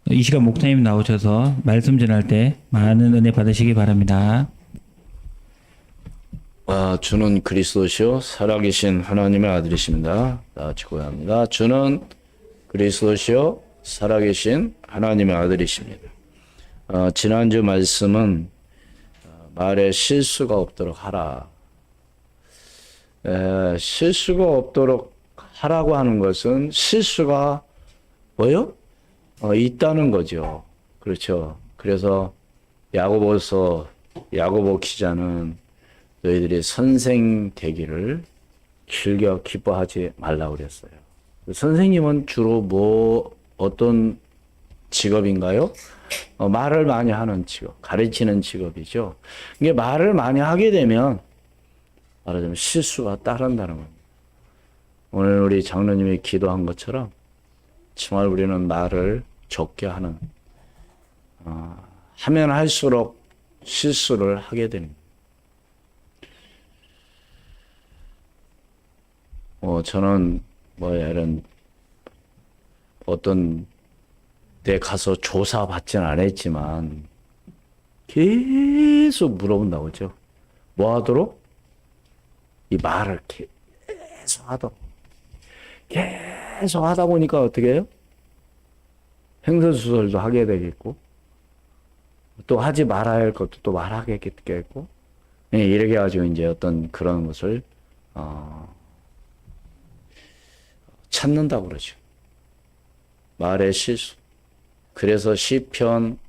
이 시간 목사님 나오셔서 말씀 전할 때 많은 은혜 받으시기 바랍니다. 주는 그리스도시요 살아계신 하나님의 아들이십니다. 다 같이 고합니다. 주는 그리스도시요 살아계신 하나님의 아들이십니다. 지난주 말씀은 말에 실수가 없도록 하라. 실수가 없도록 하라고 하는 것은 실수가 뭐요? 있다는 거죠. 그렇죠. 그래서 야고보 기자는 너희들이 선생 되기를 즐겨 기뻐하지 말라고 그랬어요. 선생님은 주로 어떤 직업인가요? 말을 많이 하는 직업, 가르치는 직업이죠. 이게 말을 많이 하게 되면 말하자면 실수가 따른다는 겁니다. 오늘 우리 장로님이 기도한 것처럼 정말 우리는 말을 적게 하는, 하면 할수록 실수를 하게 됩니다. 저는 이런 어떤 데 가서 조사받지는 않았지만 계속 물어본다고 그러죠. 뭐 하도록? 이 말을 계속 하다 보니까 어떻게 해요? 횡설수설도 하게 되겠고 또 하지 말아야 할 것도 또 말하게 되겠고 이렇게 해가지고 이제 어떤 그런 것을 찾는다고 그러죠. 말의 실수. 그래서 시편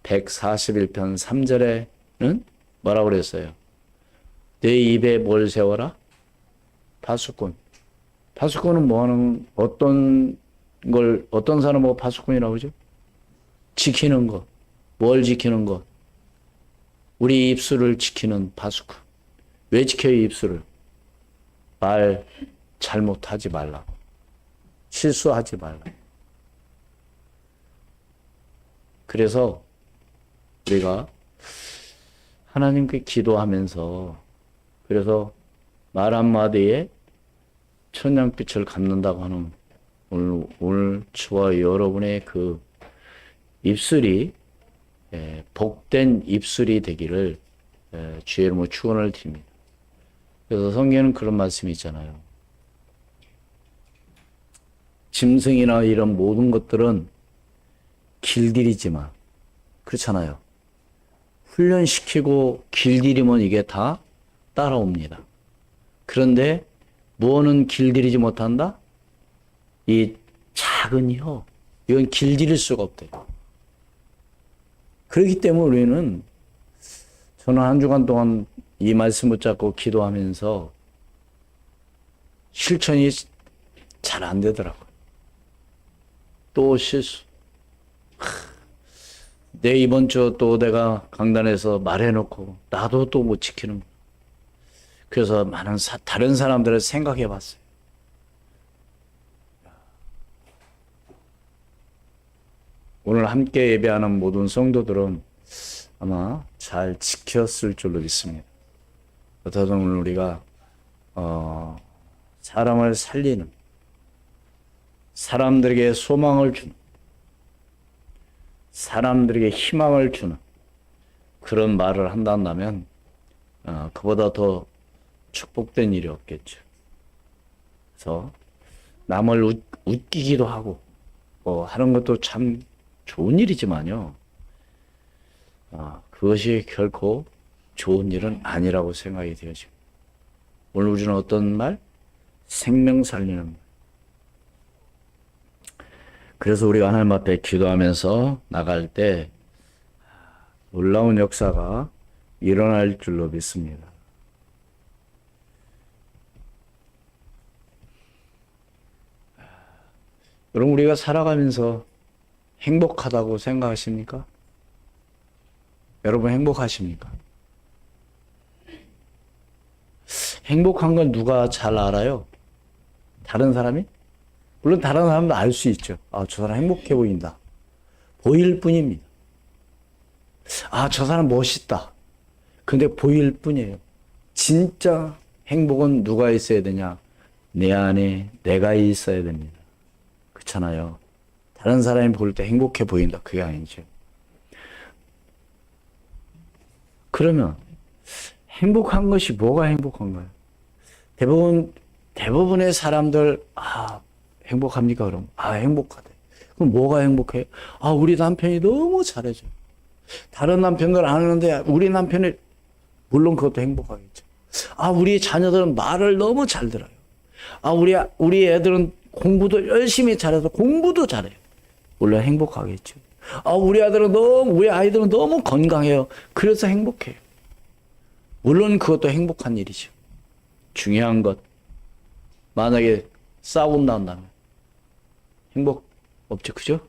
141편 3절에는 뭐라고 그랬어요? 내 입에 뭘 세워라? 파수꾼. 파수꾼은 어떤 사람 보고 파수꾼이라고 그러죠? 지키는 것. 뭘 지키는 것? 우리 입술을 지키는 파수꾼. 왜 지켜요, 입술을? 말 잘못하지 말라고. 실수하지 말라고. 그래서 우리가 하나님께 기도하면서 그래서 말 한마디에 천냥빛을 갚는다고 하는 오늘 저와 여러분의 그 입술이 복된 입술이 되기를 주의 이름으로 축원을 드립니다. 그래서 성경에는 그런 말씀이 있잖아요. 짐승이나 이런 모든 것들은 길들이지만 그렇잖아요. 훈련시키고 길들이면 이게 다 따라옵니다. 그런데 무엇은 길들이지 못한다? 이 작은 혀. 이건 길들일 수가 없대요. 그렇기 때문에 우리는 저는 한 주간 동안 이 말씀 붙잡고 기도하면서 실천이 잘 안 되더라고요. 또 실수. 내 이번 주 또 내가 강단에서 말해놓고 나도 또 못 지키는 거예요. 그래서 많은 다른 사람들을 생각해 봤어요. 오늘 함께 예배하는 모든 성도들은 아마 잘 지켰을 줄로 믿습니다. 어쩌면 오늘 우리가 사람을 살리는, 사람들에게 소망을 주는, 사람들에게 희망을 주는 그런 말을 한다면 그보다 더 축복된 일이 없겠죠. 그래서 남을 웃기기도 하고 하는 것도 참 좋은 일이지만요. 그것이 결코 좋은 일은 아니라고 생각이 되어집니다. 오늘 우리는 어떤 말? 생명 살리는 말. 그래서 우리가 하나님 앞에 기도하면서 나갈 때 놀라운 역사가 일어날 줄로 믿습니다. 여러분, 우리가 살아가면서 행복하다고 생각하십니까? 여러분 행복하십니까? 행복한 건 누가 잘 알아요? 다른 사람이? 물론 다른 사람도 알 수 있죠. 저 사람 행복해 보인다. 보일 뿐입니다. 저 사람 멋있다. 근데 보일 뿐이에요. 진짜 행복은 누가 있어야 되냐? 내 안에 내가 있어야 됩니다. 그렇잖아요. 다른 사람이 볼 때 행복해 보인다. 그게 아니죠. 그러면 행복한 것이 뭐가 행복한가요? 대부분의 사람들, 행복합니까? 그럼, 행복하대. 그럼 뭐가 행복해? 우리 남편이 너무 잘해줘. 다른 남편들 안 하는데 우리 남편이, 물론 그것도 행복하겠죠. 우리 자녀들은 말을 너무 잘 들어요. 우리 애들은 공부도 열심히 잘해서 공부도 잘해요. 물론 행복하겠죠. 우리 아이들은 너무 건강해요. 그래서 행복해요. 물론 그것도 행복한 일이죠. 중요한 것, 만약에 싸운다면 행복 없죠, 그죠?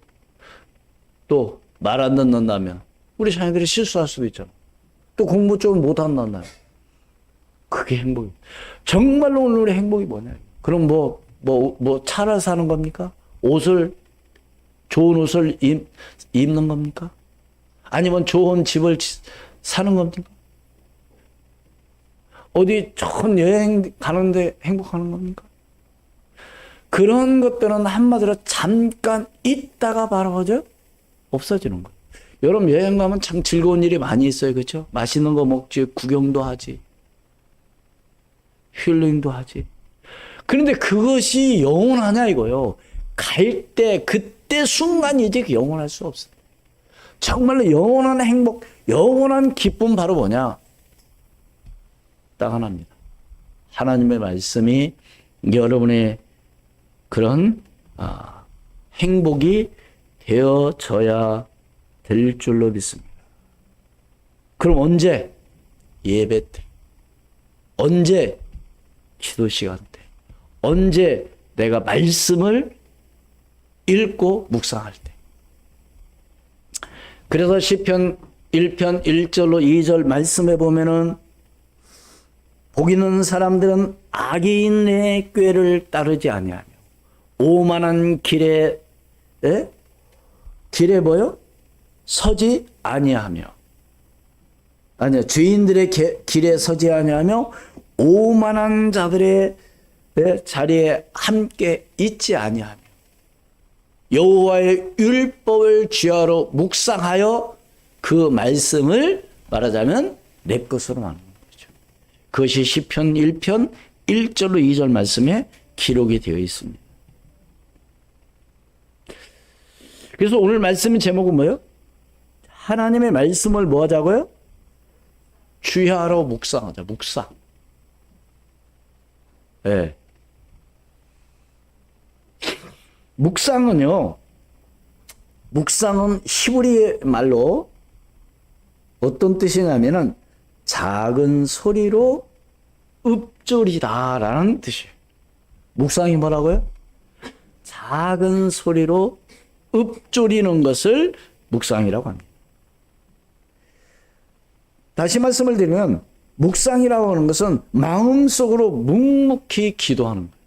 또 말 안 듣는다면 우리 자녀들이 실수할 수도 있잖아. 또 공부 좀 못한다면 그게 행복이에요. 정말로 오늘의 행복이 뭐냐? 그럼 차를 사는 겁니까? 좋은 옷을 입는 겁니까? 아니면 좋은 집을 사는 겁니까? 어디 좋은 여행 가는데 행복하는 겁니까? 그런 것들은 한마디로 잠깐 있다가 바로 없어지는 거예요. 여러분 여행 가면 참 즐거운 일이 많이 있어요. 그렇죠? 맛있는 거 먹지, 구경도 하지, 힐링도 하지. 그런데 그것이 영원하냐 이거요. 갈 때 그때 순간이지 영원할 수 없어요. 정말로 영원한 행복, 영원한 기쁨 바로 뭐냐? 딱 하나입니다. 하나님의 말씀이 여러분의 그런 행복이 되어져야 될 줄로 믿습니다. 그럼 언제? 예배 때. 언제? 기도 시간 때. 언제? 내가 말씀을 읽고 묵상할 때. 그래서 시편 1편 1절로 2절 말씀해 보면은 복 있는 사람들은 악인의 꾀를 따르지 아니하며 오만한 길에 뭐요? 서지 아니하며 죄인들의 길에 서지 아니하며 오만한 자들의 자리에 함께 있지 아니하며 여호와의 율법을 주야로 묵상하여 그 말씀을 말하자면 내 것으로 만드는 거죠. 그것이 시편 1편 1절로 2절 말씀에 기록이 되어 있습니다. 그래서 오늘 말씀의 제목은 뭐예요? 하나님의 말씀을 뭐 하자고요? 주야로 묵상하자. 묵상. 네. 묵상은 히브리 말로 어떤 뜻이냐면은 작은 소리로 읊조리다라는 뜻이에요. 묵상이 뭐라고요? 작은 소리로 읊조리는 것을 묵상이라고 합니다. 다시 말씀을 드리면 묵상이라고 하는 것은 마음속으로 묵묵히 기도하는 거예요.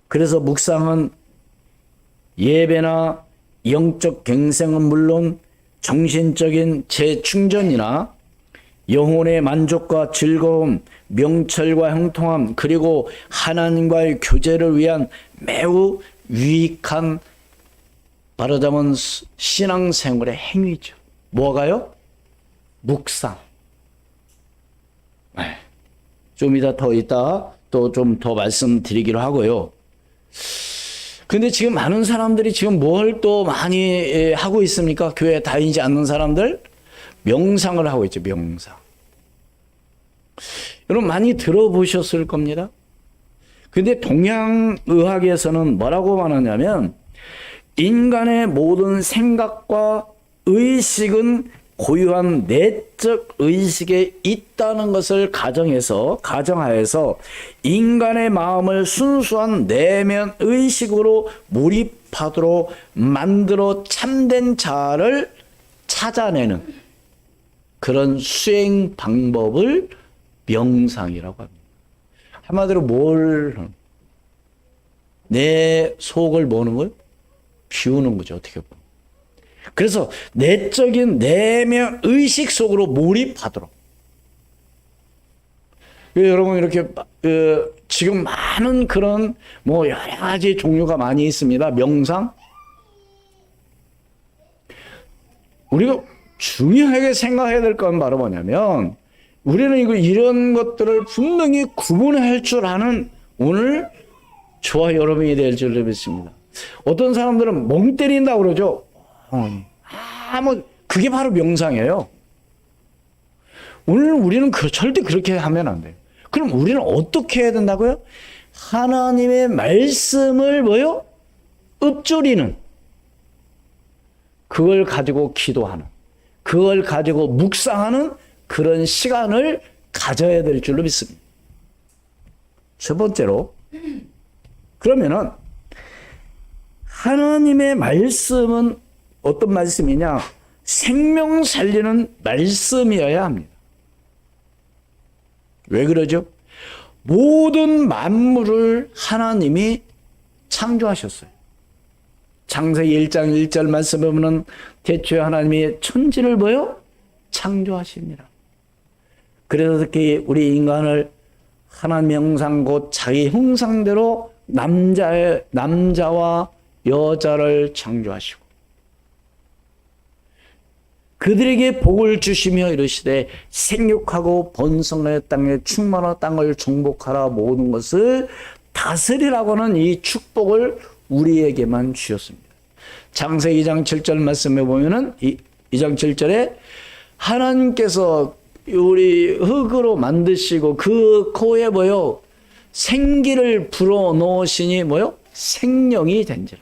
그래서 묵상은 예배나 영적 갱생은 물론 정신적인 재충전이나 영혼의 만족과 즐거움, 명철과 형통함, 그리고 하나님과의 교제를 위한 매우 유익한 말하자면 신앙생활의 행위죠. 뭐가요? 묵상. 좀 이따 또 좀 더 말씀드리기로 하고요. 근데 지금 많은 사람들이 지금 뭘 또 많이 하고 있습니까? 교회에 다니지 않는 사람들? 명상을 하고 있죠, 명상. 여러분 많이 들어보셨을 겁니다. 근데 동양의학에서는 뭐라고 말하냐면 인간의 모든 생각과 의식은 고유한 내적 의식에 있다는 것을 가정하여서 인간의 마음을 순수한 내면 의식으로 몰입하도록 만들어 참된 자아를 찾아내는 그런 수행 방법을 명상이라고 합니다. 한마디로 내 속을 보는 걸 비우는 거죠, 어떻게 보면. 그래서 내적인 내면 의식 속으로 몰입하도록. 여러분 이렇게 지금 많은 그런 뭐 여러 가지 종류가 많이 있습니다. 명상. 우리가 중요하게 생각해야 될 건 바로 뭐냐면 우리는 이런 것들을 분명히 구분할 줄 아는 오늘 저와 여러분이 될 줄 믿습니다. 어떤 사람들은 멍 때린다고 그러죠. 뭐 그게 바로 명상이에요. 오늘 우리는 절대 그렇게 하면 안 돼요. 그럼 우리는 어떻게 해야 된다고요? 하나님의 말씀을 뭐요? 읊조리는, 그걸 가지고 기도하는, 그걸 가지고 묵상하는 그런 시간을 가져야 될 줄로 믿습니다. 첫 번째로, 그러면은 하나님의 말씀은 어떤 말씀이냐? 생명 살리는 말씀이어야 합니다. 왜 그러죠? 모든 만물을 하나님이 창조하셨어요. 창세기 1장 1절 말씀에 보면 태초에 하나님이 천지를 뭐요? 창조하십니다. 그래서 특히 우리 인간을 하나님의 형상 곧 자기 형상대로 남자와 여자를 창조하시고 그들에게 복을 주시며 이르시되 생육하고 번성하여 땅에 충만하여 땅을 정복하라 모든 것을 다스리라고 하는 이 축복을 우리에게만 주셨습니다. 창세기 2장 7절 말씀에 보면은 2장 7절에 하나님께서 우리 흙으로 만드시고 그 코에 뭐요? 생기를 불어 넣으시니 뭐요? 생명이 된지라.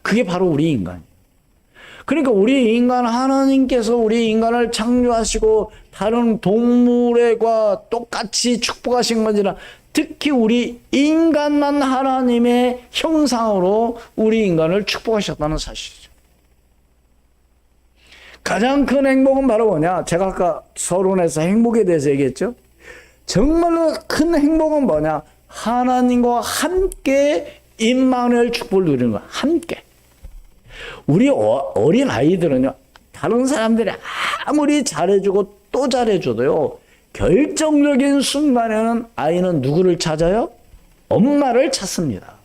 그게 바로 우리 인간이에요. 그러니까 우리 인간 하나님께서 우리 인간을 창조하시고 다른 동물과 똑같이 축복하신 건지라 특히 우리 인간만 하나님의 형상으로 우리 인간을 축복하셨다는 사실이죠. 가장 큰 행복은 바로 뭐냐? 제가 아까 서론에서 행복에 대해서 얘기했죠. 정말로 큰 행복은 뭐냐? 하나님과 함께 임마누엘 축복을 누리는 거야. 함께. 우리 어린 아이들은요, 다른 사람들이 아무리 잘해주고 또 잘해줘도요, 결정적인 순간에는 아이는 누구를 찾아요? 엄마를 찾습니다.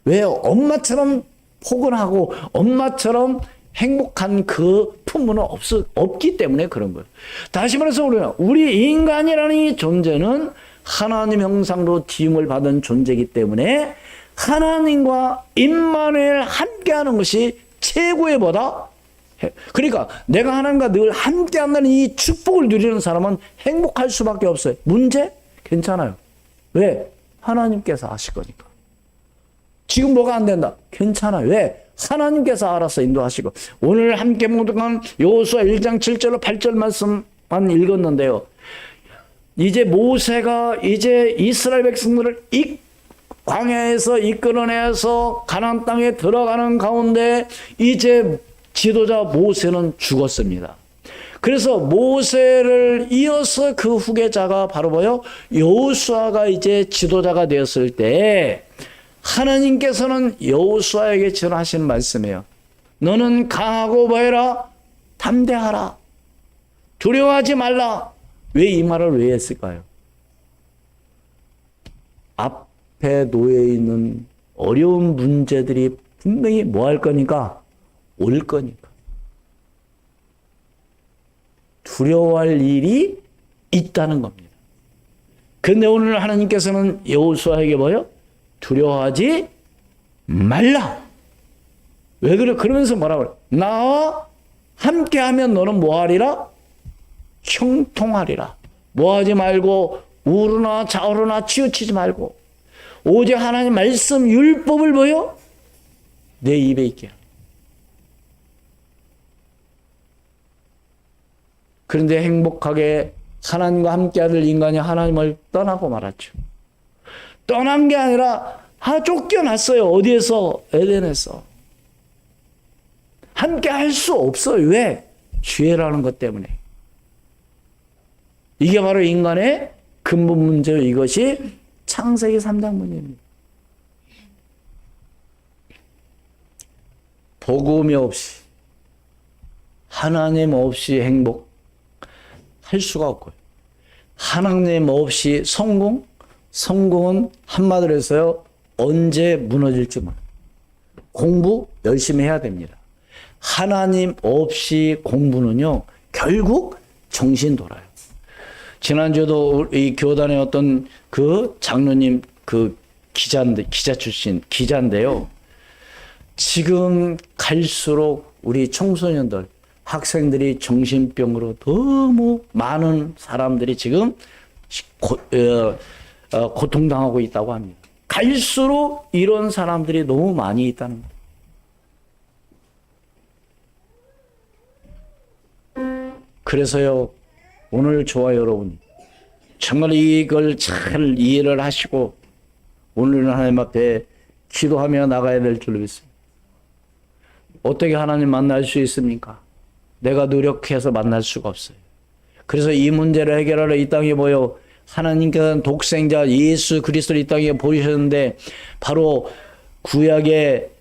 왜요? 엄마처럼 포근하고 엄마처럼 행복한 그 품은 없기 때문에 그런 거예요. 다시 말해서 우리 인간이라는 이 존재는 하나님 형상으로 지음을 받은 존재이기 때문에 하나님과 임마누엘 함께하는 것이 최고의 보다. 그러니까 내가 하나님과 늘 함께한다는 이 축복을 누리는 사람은 행복할 수밖에 없어요. 문제? 괜찮아요. 왜? 하나님께서 아실 거니까. 지금 뭐가 안 된다? 괜찮아요. 왜? 하나님께서 알아서 인도하시고. 오늘 함께 묵상한 여호수아 1장 7절 8절 말씀만 읽었는데요. 이제 모세가 이제 이스라엘 백성들을 광야에서 이끌어내서 가나안 땅에 들어가는 가운데 이제 지도자 모세는 죽었습니다. 그래서 모세를 이어서 그 후계자가 바로 뭐요? 여호수아가 이제 지도자가 되었을 때 하나님께서는 여호수아에게 전하신 말씀이에요. 너는 강하고 뭐해라? 담대하라. 두려워하지 말라. 왜 이 말을 왜 했을까요? 앞에 놓여 있는 어려운 문제들이 분명히 뭐 할 거니까? 올 거니까. 두려워할 일이 있다는 겁니다. 그런데 오늘 하나님께서는 여호수아에게 뭐요? 두려워하지 말라. 왜 그래? 그러면서 뭐라고 그래? 나와 함께하면 너는 뭐하리라? 형통하리라. 뭐하지 말고 우르나 좌우르나 치우치지 말고 오직 하나님 말씀 율법을 뭐요? 내 입에 있게. 그런데 행복하게 하나님과 함께하는 인간이 하나님을 떠나고 말았죠. 떠난 게 아니라 쫓겨났어요. 어디에서? 에덴에서. 함께 할 수 없어요. 왜? 죄라는 것 때문에. 이게 바로 인간의 근본 문제예요. 이것이 창세기 3장 문제입니다. 복음이 없이 하나님 없이 행복할 수가 없고요. 하나님 없이 성공은 한마디로 해서요, 언제 무너질지 몰라요. 공부 열심히 해야 됩니다. 하나님 없이 공부는요, 결국 정신 돌아요. 지난주에도 이 교단의 어떤 그 장로님 그 기자 출신 기자인데요. 지금 갈수록 우리 청소년들, 학생들이 정신병으로 너무 많은 사람들이 지금 고통당하고 있다고 합니다. 갈수록 이런 사람들이 너무 많이 있다는 거예요. 그래서요, 오늘 저와 여러분이 정말 이걸 잘 이해를 하시고 오늘 하나님 앞에 기도하며 나가야 될 줄 믿습니다. 어떻게 하나님 만날 수 있습니까? 내가 노력해서 만날 수가 없어요. 그래서 이 문제를 해결하러 이 땅에 모여 하나님께서는 독생자 예수 그리스도를 이 땅에 보내셨는데 바로 구약에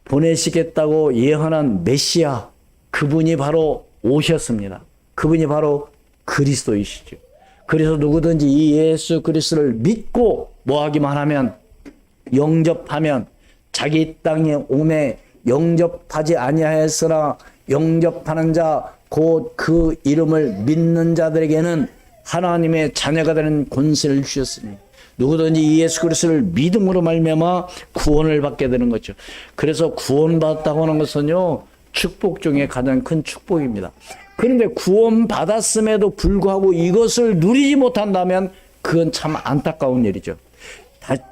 보내시겠다고 예언한 메시아, 그분이 바로 오셨습니다. 그분이 바로 그리스도이시죠. 그래서 누구든지 이 예수 그리스도를 믿고 뭐하기만 하면, 영접하면, 자기 땅에 오매 영접하지 아니하였으나 영접하는 자 곧 그 이름을 믿는 자들에게는 하나님의 자녀가 되는 권세를 주셨으니 누구든지 이 예수 그리스도를 믿음으로 말미암아 구원을 받게 되는 거죠. 그래서 구원받았다고 하는 것은요, 축복 중에 가장 큰 축복입니다. 그런데 구원받았음에도 불구하고 이것을 누리지 못한다면 그건 참 안타까운 일이죠.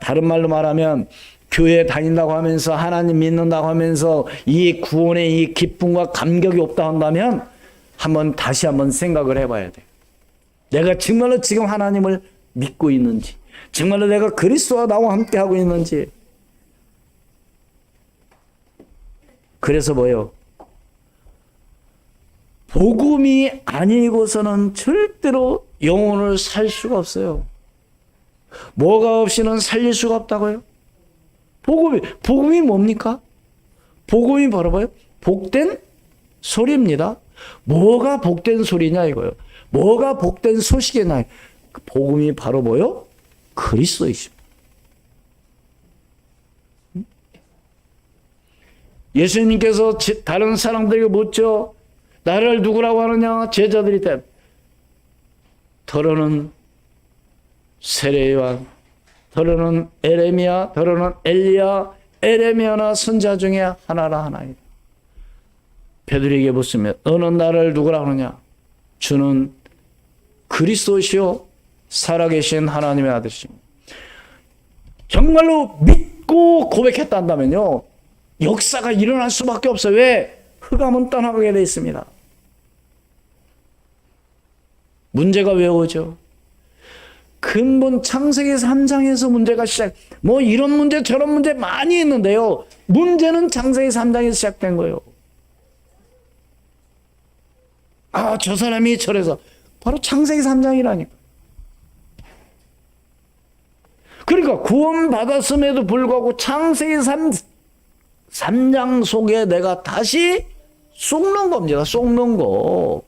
다른 말로 말하면 교회 다닌다고 하면서 하나님 믿는다고 하면서 이 구원의 이 기쁨과 감격이 없다 한다면 다시 한번 생각을 해봐야 돼요. 내가 정말로 지금 하나님을 믿고 있는지, 정말로 내가 그리스도와 나와 함께 하고 있는지. 그래서 뭐예요? 복음이 아니고서는 절대로 영혼을 살 수가 없어요. 뭐가 없이는 살릴 수가 없다고요? 복음이 뭡니까? 복음이 바로 뭐예요? 복된 소리입니다. 뭐가 복된 소리냐 이거요. 뭐가 복된 소식이냐. 그 복음이 바로 뭐요? 그리스도이십니다. 예수님께서 다른 사람들에게 묻죠. 나를 누구라고 하느냐? 제자들이 대. 더러는 세례요한, 더러는 에레미야, 더러는 엘리야, 에레미야나 선자 중에 하나라 하나이다. 베드로에게 묻으면 너는 나를 누구라 하느냐? 주는 그리스도시요 살아계신 하나님의 아들이십니다. 정말로 믿고 고백했단다면요, 역사가 일어날 수밖에 없어요. 왜? 흑암은 떠나가게 되어 있습니다. 문제가 왜 오죠? 근본 창세기 3장에서 문제가 이런 문제 저런 문제 많이 있는데요, 문제는 창세기 3장에서 시작된 거예요. 저 사람이 저래서 바로 창세기 3장이라니까. 그러니까 구원 받았음에도 불구하고 창세기 3장 속에 내가 다시 쏙는 겁니다. 쏙는 거.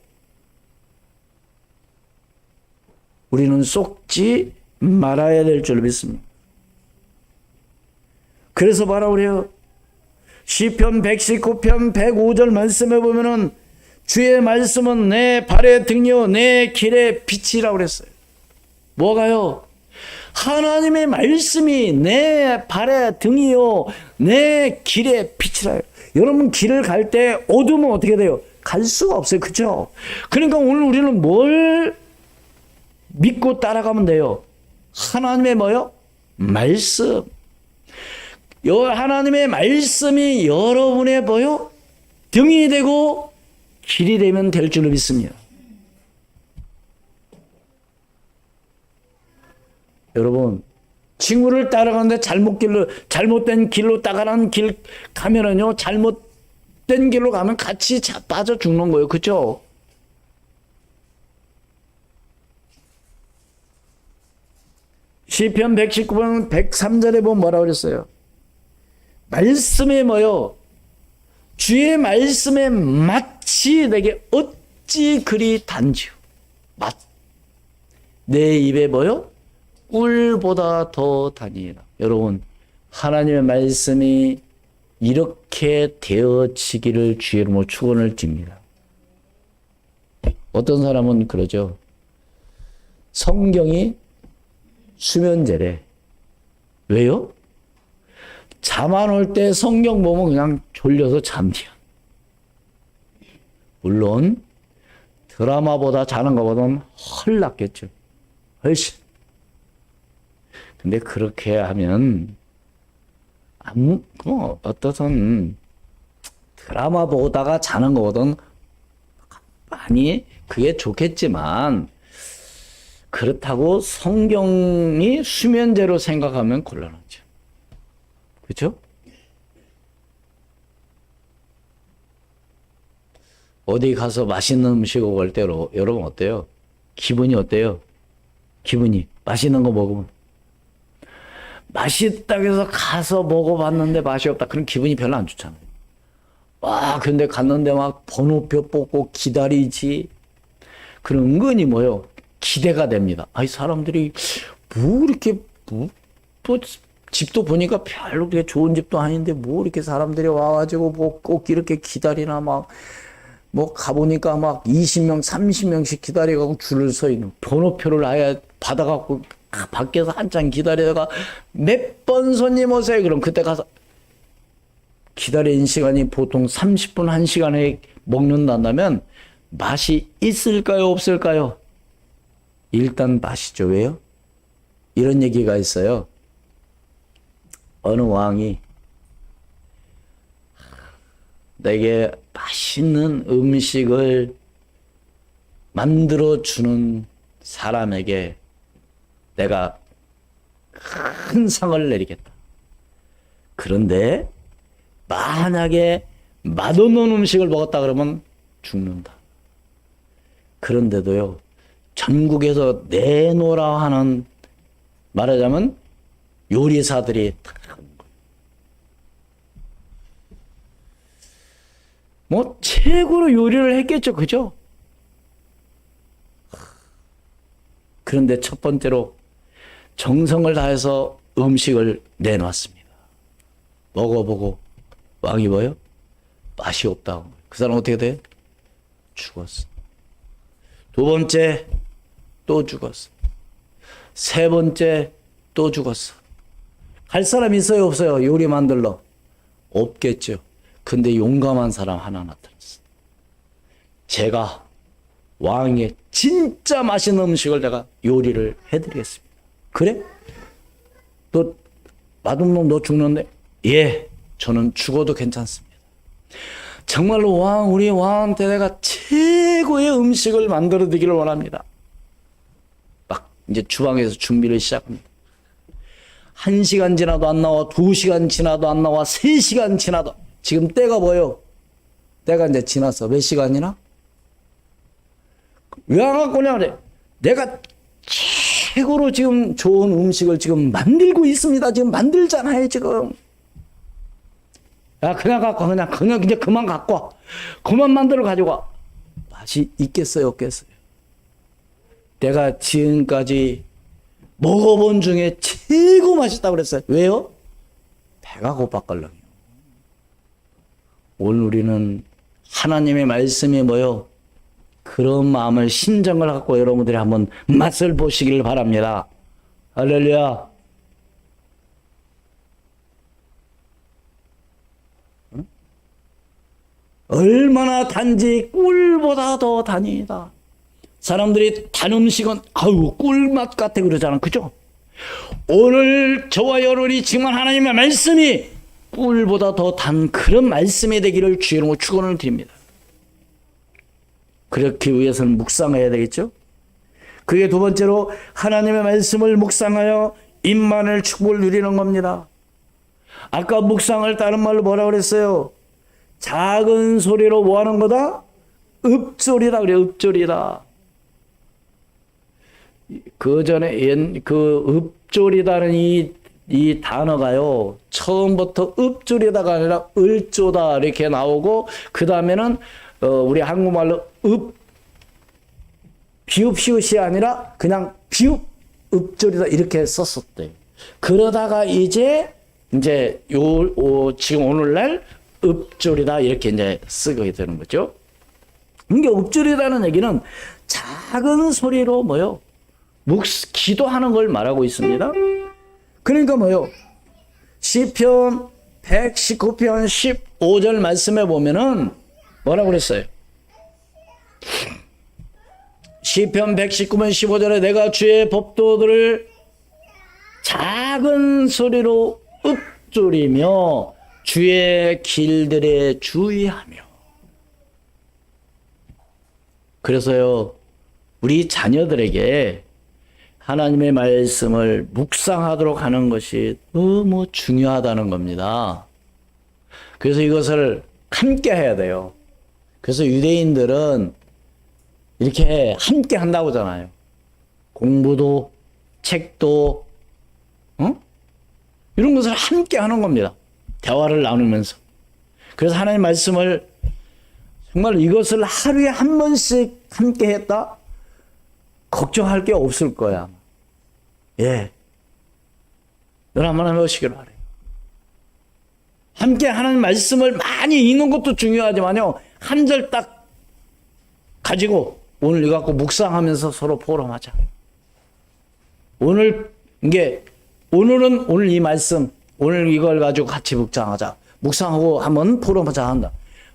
우리는 쏙지 말아야 될 줄 믿습니다. 그래서 바로 그래요. 시편 119편 105절 말씀해 보면은 주의 말씀은 내 발의 등이요 내 길의 빛이라고 그랬어요. 뭐가요? 하나님의 말씀이 내 발의 등이요 내 길의 빛이라요. 여러분 길을 갈 때 어두우면 어떻게 돼요? 갈 수가 없어요. 그렇죠? 그러니까 오늘 우리는 뭘 믿고 따라가면 돼요? 하나님의 뭐요? 말씀. 하나님의 말씀이 여러분의 뭐요? 등이 되고 길이 되면 될 줄 믿습니다. 여러분, 친구를 따라가는데 잘못된 길로 따라가는 길 가면은요, 잘못된 길로 가면 같이 빠져 죽는 거예요. 그렇죠? 시편 119편 103절에 보면 뭐라고 그랬어요? 말씀에 뭐요? 주의 말씀에 마치 내게 어찌 그리 단지요. 내 입에 뭐요? 꿀보다 더 다니라. 여러분, 하나님의 말씀이 이렇게 되어지기를 주의 이름으로 축원을 드립니다. 어떤 사람은 그러죠. 성경이 수면제래. 왜요? 잠 안 올 때 성경 보면 그냥 졸려서 잠들어. 물론 드라마보다 자는 것보다는 훨 낫겠죠. 훨씬. 근데 그렇게 하면 어떠선 드라마 보다가 자는 것보다는 많이 그게 좋겠지만 그렇다고 성경이 수면제로 생각하면 곤란하죠. 그렇죠? 어디 가서 맛있는 음식 먹을 때 여러분 어때요? 기분이 어때요? 기분이 맛있는 거 먹으면 맛있다고 해서 가서 먹어봤는데 맛이 없다. 그럼 기분이 별로 안 좋잖아요. 와, 근데 갔는데 막 번호표 뽑고 기다리지. 그럼 은근히 뭐요? 기대가 됩니다. 아이, 사람들이 뭐 이렇게, 또 집도 보니까 별로 그렇게 좋은 집도 아닌데 뭐 이렇게 사람들이 와가지고 뭐 꼭 이렇게 기다리나 막, 뭐 가보니까 막 20명, 30명씩 기다려가고 줄을 서 있는 번호표를 아예 받아갖고 밖에서 한참 기다리다가 몇 번 손님 오세요. 그럼 그때 가서 기다리는 시간이 보통 30분, 1시간에 먹는다면 맛이 있을까요? 없을까요? 일단 맛이죠. 왜요? 이런 얘기가 있어요. 어느 왕이 내게 맛있는 음식을 만들어주는 사람에게 내가 큰 상을 내리겠다. 그런데 만약에 맛없는 음식을 먹었다 그러면 죽는다. 그런데도요, 전국에서 내놓으라 하는, 말하자면 요리사들이 뭐 최고로 요리를 했겠죠. 그죠? 그런데 첫 번째로 정성을 다해서 음식을 내놨습니다. 먹어보고 왕이 뭐요? 맛이 없다고. 그 사람 어떻게 돼? 죽었어. 두 번째 또 죽었어. 세 번째 또 죽었어. 갈 사람 있어요, 없어요? 요리 만들러? 없겠죠. 근데 용감한 사람 하나 나타났어. 제가 왕의 진짜 맛있는 음식을 내가 요리를 해드리겠습니다. 그래? 너 맛없는 놈 너 죽는데? 예, 저는 죽어도 괜찮습니다. 정말로 우리 왕한테 내가 최고의 음식을 만들어 드리기를 원합니다. 막 이제 주방에서 준비를 시작합니다. 1시간 지나도 안 나와, 2시간 지나도 안 나와, 3시간 지나도. 지금 때가 뭐요? 때가 이제 지났어. 몇 시간이나? 왜 안 갖고 오냐 그래? 내가 최고로 지금 좋은 음식을 지금 만들고 있습니다. 지금 만들잖아요, 지금. 야, 그냥 갖고 와. 그냥 이제 그만 갖고 와. 그만 만들어 가지고 와. 맛이 있겠어요, 없겠어요? 내가 지금까지 먹어본 중에 최고 맛있다고 그랬어요. 왜요? 배가 고팠걸랑요. 오늘 우리는 하나님의 말씀이 뭐요? 그런 마음을, 심정을 갖고 여러분들이 한번 맛을 보시길 바랍니다. 할렐루야. 응? 얼마나 단지 꿀보다 더 단이다. 사람들이 단 음식은 아유 꿀맛 같아 그러잖아. 그죠? 오늘 저와 여러분이 지금 하나님의 말씀이 꿀보다 더 단 그런 말씀이 되기를 주의 이름으로 축원을 드립니다. 그렇기 위해서는 묵상해야 되겠죠? 그게 두 번째로 하나님의 말씀을 묵상하여 임만을 축복을 누리는 겁니다. 아까 묵상을 다른 말로 뭐라고 그랬어요? 작은 소리로 뭐 하는 거다? 읍조리다 그래요. 읍조리다. 그 전에 그 읍조리다는 이 단어가요, 처음부터 읍조리다가 아니라 을조다 이렇게 나오고, 그 다음에는 우리 한국말로 비읍시옷이 아니라 그냥 비읍 읍조리다 이렇게 썼었대요. 그러다가 이제 지금 오늘날 읍조리다 이렇게 이제 쓰게 되는 거죠. 이게 읍조리다는 얘기는 작은 소리로 뭐요? 기도하는 걸 말하고 있습니다. 그러니까 뭐요? 시편 119편 15절 말씀에 보면은 뭐라고 그랬어요? 시편 119편 15절에 내가 주의 법도들을 작은 소리로 읊조리며 주의 길들에 주의하며. 그래서요, 우리 자녀들에게 하나님의 말씀을 묵상하도록 하는 것이 너무 중요하다는 겁니다. 그래서 이것을 함께 해야 돼요. 그래서 유대인들은 이렇게 함께 한다고 하잖아요. 공부도, 책도, 이런 것을 함께 하는 겁니다. 대화를 나누면서. 그래서 하나님의 말씀을 정말 이것을 하루에 한 번씩 함께 했다? 걱정할 게 없을 거야. 예. 넌 한번 해보시기를 바래요. 함께 하나님 말씀을 많이 읽는 것도 중요하지만요. 한 절 딱 가지고 오늘 이거 갖고 묵상하면서 서로 포럼하자. 오늘은 오늘 이 말씀, 오늘 이걸 가지고 같이 묵상하자. 묵상하고 한번 포럼하자 한다.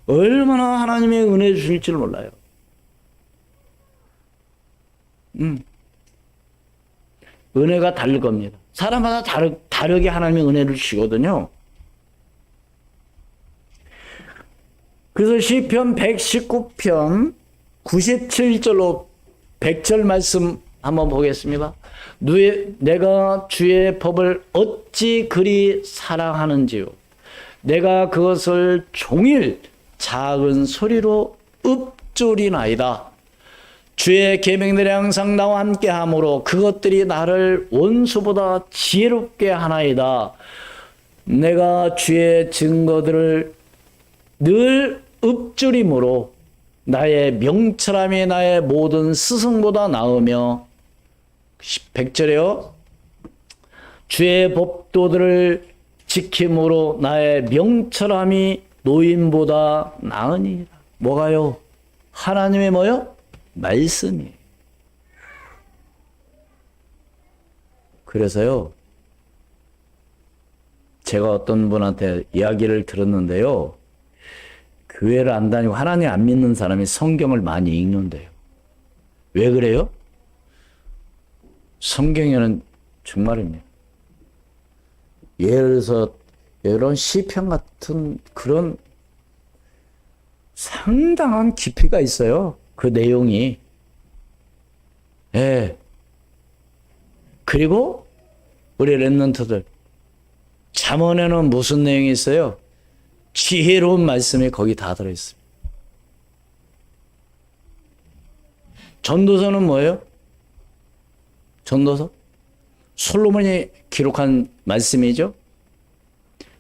얼마나 하나님의 은혜 주실지를 몰라요. 은혜가 다를 겁니다. 사람마다 다르게 하나님의 은혜를 주시거든요. 그래서 시편 119편 97절로 100절 말씀 한번 보겠습니다. 내가 주의 법을 어찌 그리 사랑하는지요. 내가 그것을 종일 작은 소리로 읊조리나이다. 주의 계명들이 항상 나와 함께 하므로 그것들이 나를 원수보다 지혜롭게 하나이다. 내가 주의 증거들을 늘 읊조림으로 나의 명철함이 나의 모든 스승보다 나으며 100절에요. 주의 법도들을 지킴으로 나의 명철함이 노인보다 나으니라. 뭐가요? 하나님의 뭐요? 말씀이. 그래서요, 제가 어떤 분한테 이야기를 들었는데요. 교회를 안 다니고 하나님 안 믿는 사람이 성경을 많이 읽는데요. 왜 그래요? 성경에는 정말입니다. 예를 들어서 이런 시편 같은 그런 상당한 깊이가 있어요. 그 내용이. 예. 그리고 우리 랩런트들 잠언에는 무슨 내용이 있어요? 지혜로운 말씀이 거기 다 들어있습니다. 전도서는 뭐예요? 전도서? 솔로몬이 기록한 말씀이죠.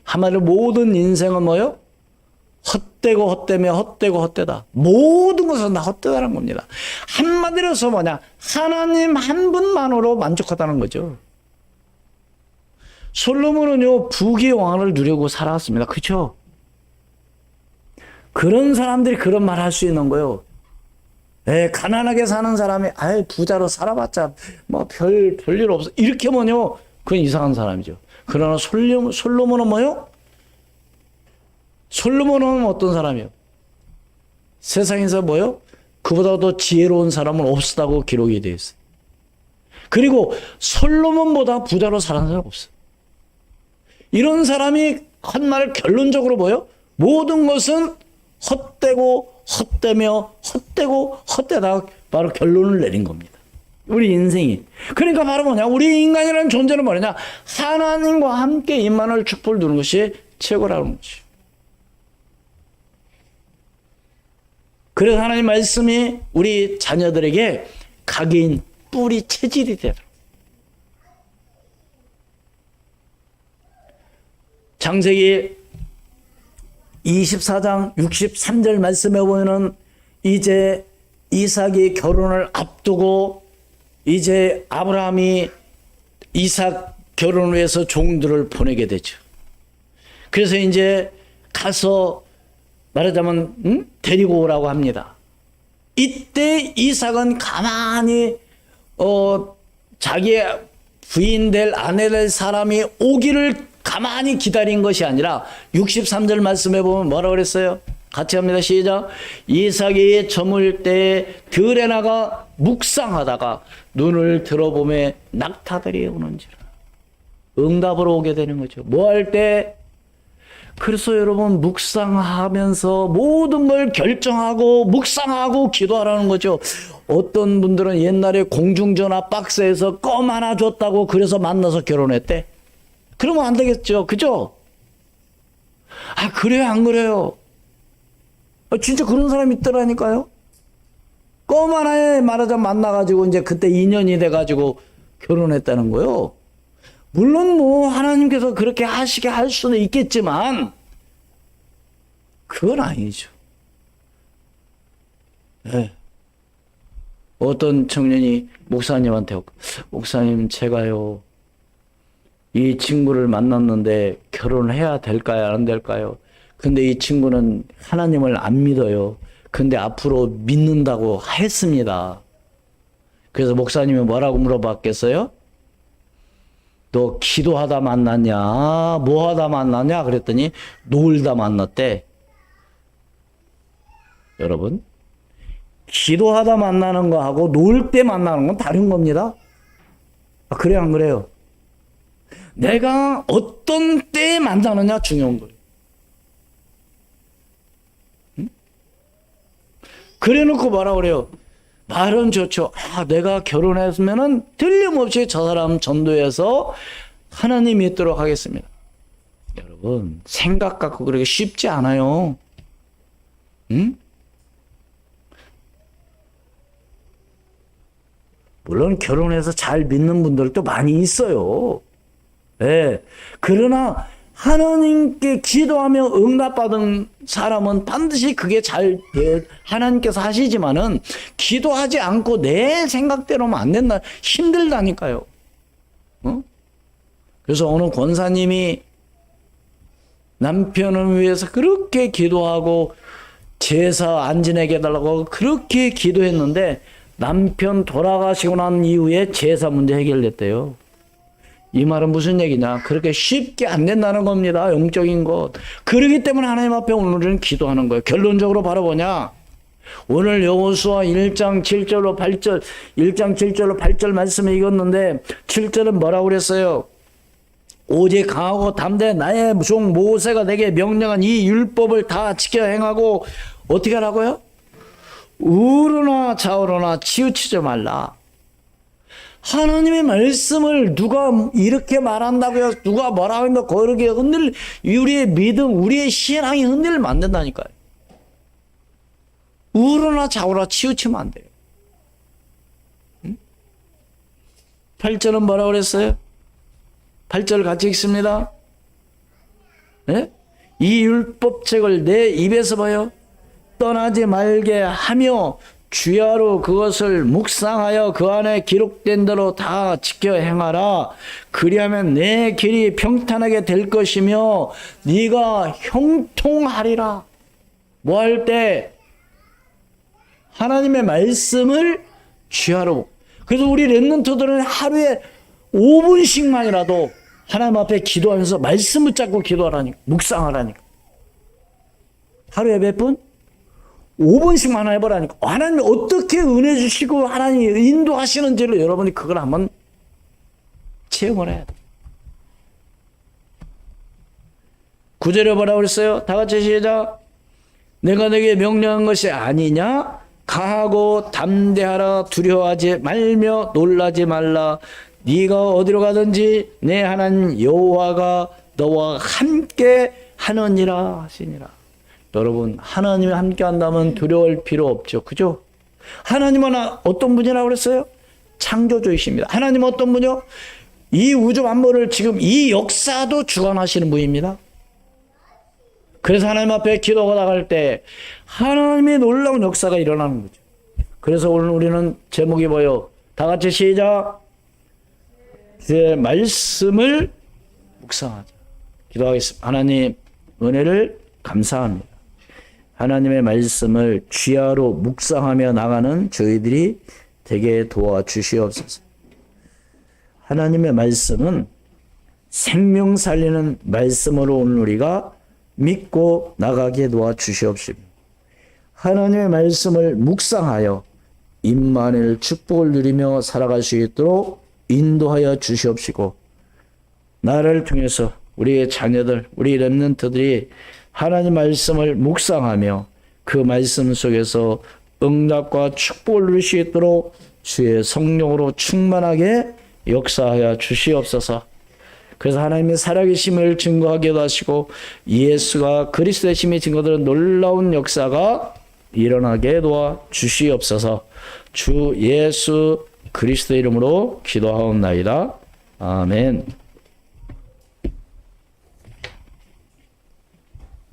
한마디로 모든 인생은 뭐예요? 헛되고 헛되며 헛되고 헛되다. 모든 것은 다 헛되다는 겁니다. 한마디로서 뭐냐? 하나님 한 분만으로 만족하다는 거죠. 솔로몬은요, 부귀 왕을 누리고 살아왔습니다. 그렇죠? 그런 사람들이 그런 말 할 수 있는 거예요. 가난하게 사는 사람이 부자로 살아봤자 뭐 별일 없어. 이렇게 하면요, 그건 이상한 사람이죠. 그러나 솔로몬은 뭐요? 솔로몬은 어떤 사람이요? 세상에서 뭐요? 그보다 더 지혜로운 사람은 없었다고 기록이 되어 있어요. 그리고 솔로몬보다 부자로 사는 사람은 없어요. 이런 사람이 한 말을 결론적으로 뭐요? 모든 것은 헛되고 헛되며 헛되고 헛되다, 바로 결론을 내린 겁니다. 우리 인생이. 그러니까 바로 뭐냐? 우리 인간이라는 존재는 뭐냐? 하나님과 함께 임만을 축복을 누리는 것이 최고라는 것이죠. 그래서 하나님 말씀이 우리 자녀들에게 각인, 뿌리, 체질이 되도록. 창세기 24장 63절 말씀해 보면은 이제 이삭이 결혼을 앞두고 이제 아브라함이 이삭 결혼을 위해서 종들을 보내게 되죠. 그래서 이제 가서 말하자면 데리고 오라고 합니다. 이때 이삭은 가만히 자기의 부인 될 아내 될 사람이 오기를 가만히 기다린 것이 아니라 63절 말씀해 보면 뭐라고 그랬어요? 같이 합니다. 시작. 이삭이 저물 때 들에 나가 묵상하다가 눈을 들어보매 낙타들이 오는지라. 응답으로 오게 되는 거죠. 뭐 할 때? 그래서 여러분 묵상하면서 모든 걸 결정하고 묵상하고 기도하라는 거죠. 어떤 분들은 옛날에 공중전화 박스에서 껌 하나 줬다고 그래서 만나서 결혼했대. 그러면 안 되겠죠. 그죠? 아, 그래요? 안 그래요? 진짜 그런 사람이 있더라니까요. 껌 하나에 말하자면 만나가지고 이제 그때 인연이 돼가지고 결혼했다는 거요. 물론 뭐 하나님께서 그렇게 하시게 할 수는 있겠지만 그건 아니죠. 네. 어떤 청년이 목사님한테 목사님 제가요 이 친구를 만났는데 결혼을 해야 될까요? 안 될까요? 근데 이 친구는 하나님을 안 믿어요. 근데 앞으로 믿는다고 했습니다. 그래서 목사님이 뭐라고 물어봤겠어요? 너 기도하다 만났냐? 뭐 하다 만났냐? 그랬더니 놀다 만났대. 여러분, 기도하다 만나는 거하고 놀 때 만나는 건 다른 겁니다. 아, 그래 안 그래요? 내가 어떤 때에 만나느냐 중요한 거예요. 응? 그래 놓고 뭐라 그래요? 말은 좋죠. 아, 내가 결혼했으면은 틀림없이 저 사람 전도해서 하나님 믿도록 하겠습니다. 여러분, 생각 갖고 그렇게 쉽지 않아요. 응? 물론 결혼해서 잘 믿는 분들도 많이 있어요. 네. 그러나 하나님께 기도하며 응답받은 사람은 반드시 그게 잘 하나님께서 하시지만은 기도하지 않고 내 생각대로면 안 된다. 힘들다니까요. 그래서 어느 권사님이 남편을 위해서 그렇게 기도하고 제사 안 지내게 해달라고 그렇게 기도했는데 남편 돌아가시고 난 이후에 제사 문제 해결됐대요. 이 말은 무슨 얘기냐? 그렇게 쉽게 안 된다는 겁니다. 영적인 것. 그러기 때문에 하나님 앞에 오늘은 기도하는 거예요. 결론적으로 바로 뭐냐? 오늘 여호수아 1장 7절로 8절, 1장 7절로 8절 말씀을 읽었는데 7절은 뭐라고 그랬어요? 오직 강하고 담대 나의 종 모세가 내게 명령한 이 율법을 다 지켜 행하고 어떻게 하라고요? 우르나 좌우로나 치우치지 말라. 하나님의 말씀을 누가 이렇게 말한다고요? 누가 뭐라 하면 거르게 우리의 믿음, 우리의 신앙이 흔들리면 안 된다니까요. 우르나 좌우나 치우치면 안 돼요. 응? 8절은 뭐라고 그랬어요? 8절 같이 읽습니다. 네? 이 율법책을 내 입에서 봐요. 떠나지 말게 하며 주야로 그것을 묵상하여 그 안에 기록된 대로 다 지켜 행하라. 그리하면 내 길이 평탄하게 될 것이며 네가 형통하리라. 뭐 할 때? 하나님의 말씀을 주야로. 그래서 우리 렘넌트들은 하루에 5분씩만이라도 하나님 앞에 기도하면서 말씀 붙잡고 기도하라니까. 묵상하라니까. 하루에 몇 분? 5분씩만 해보라니까. 하나님이 어떻게 은혜 주시고 하나님이 인도하시는지를 여러분이 그걸 한번 체험을 해야 돼. 9절에 뭐라고 그랬어요? 다 같이 시작. 내가 내게 명령한 것이 아니냐? 강하고 담대하라. 두려워하지 말며 놀라지 말라. 네가 어디로 가든지 내 하나님 여호와가 너와 함께 하느니라 하시니라. 여러분, 하나님이 함께 한다면 두려울 필요 없죠. 그죠? 하나님은 어떤 분이라고 그랬어요? 창조주이십니다. 하나님은 어떤 분이요? 이 우주 만물을 지금 이 역사도 주관하시는 분입니다. 그래서 하나님 앞에 기도가 나갈 때 하나님의 놀라운 역사가 일어나는 거죠. 그래서 오늘 우리는 제목이 뭐예요? 다 같이 시작. 그 말씀을 묵상하자. 기도하겠습니다. 하나님 은혜를 감사합니다. 하나님의 말씀을 주야로 묵상하며 나가는 저희들이 되게 도와주시옵소서. 하나님의 말씀은 생명 살리는 말씀으로 오늘 우리가 믿고 나가게 도와주시옵시고, 하나님의 말씀을 묵상하여 임마누엘 축복을 누리며 살아갈 수 있도록 인도하여 주시옵시고, 나를 통해서 우리의 자녀들, 우리 렘넌트들이 하나님 말씀을 묵상하며 그 말씀 속에서 응답과 축복을 누릴 수 있도록 주의 성령으로 충만하게 역사하여 주시옵소서. 그래서 하나님의 살아계심을 증거하기도 하시고 예수가 그리스도의 심히 증거되는 놀라운 역사가 일어나게 도와 주시옵소서. 주 예수 그리스도의 이름으로 기도하옵나이다. 아멘.